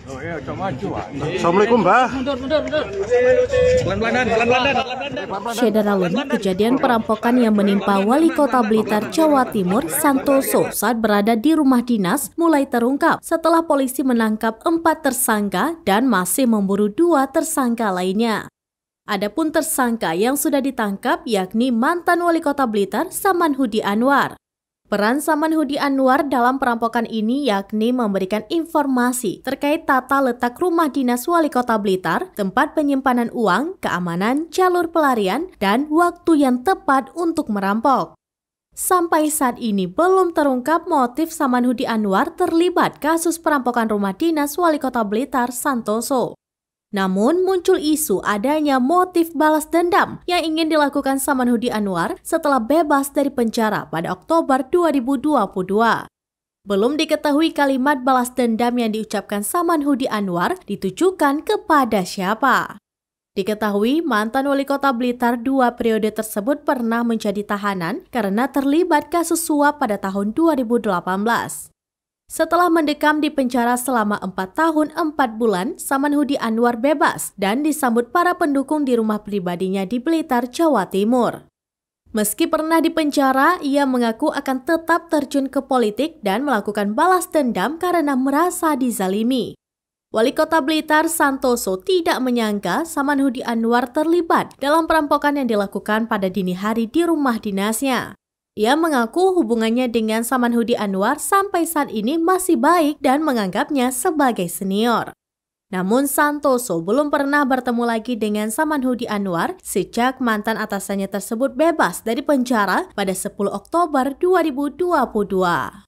Oh iya, coba maju, Pak. Assalamualaikum, Mbah. Sederalun, kejadian perampokan yang menimpa Wali Kota Blitar, Jawa Timur, Santoso saat berada di rumah dinas mulai terungkap setelah polisi menangkap 4 tersangka dan masih memburu 2 tersangka lainnya. Adapun tersangka yang sudah ditangkap yakni mantan Wali Kota Blitar, Samanhudi Anwar. Peran Samanhudi Anwar dalam perampokan ini yakni memberikan informasi terkait tata letak rumah dinas Wali Kota Blitar, tempat penyimpanan uang, keamanan, jalur pelarian, dan waktu yang tepat untuk merampok. Sampai saat ini belum terungkap motif Samanhudi Anwar terlibat kasus perampokan rumah dinas Wali Kota Blitar, Santoso. Namun muncul isu adanya motif balas dendam yang ingin dilakukan Samanhudi Anwar setelah bebas dari penjara pada Oktober 2022. Belum diketahui kalimat balas dendam yang diucapkan Samanhudi Anwar ditujukan kepada siapa. Diketahui mantan Wali Kota Blitar 2 periode tersebut pernah menjadi tahanan karena terlibat kasus suap pada tahun 2018. Setelah mendekam di penjara selama 4 tahun 4 bulan, Samanhudi Anwar bebas dan disambut para pendukung di rumah pribadinya di Blitar, Jawa Timur. Meski pernah di penjara, ia mengaku akan tetap terjun ke politik dan melakukan balas dendam karena merasa dizalimi. Wali Kota Blitar, Santoso, tidak menyangka Samanhudi Anwar terlibat dalam perampokan yang dilakukan pada dini hari di rumah dinasnya. Ia mengaku hubungannya dengan Samanhudi Anwar sampai saat ini masih baik dan menganggapnya sebagai senior. Namun Santoso belum pernah bertemu lagi dengan Samanhudi Anwar sejak mantan atasannya tersebut bebas dari penjara pada 10 Oktober 2022.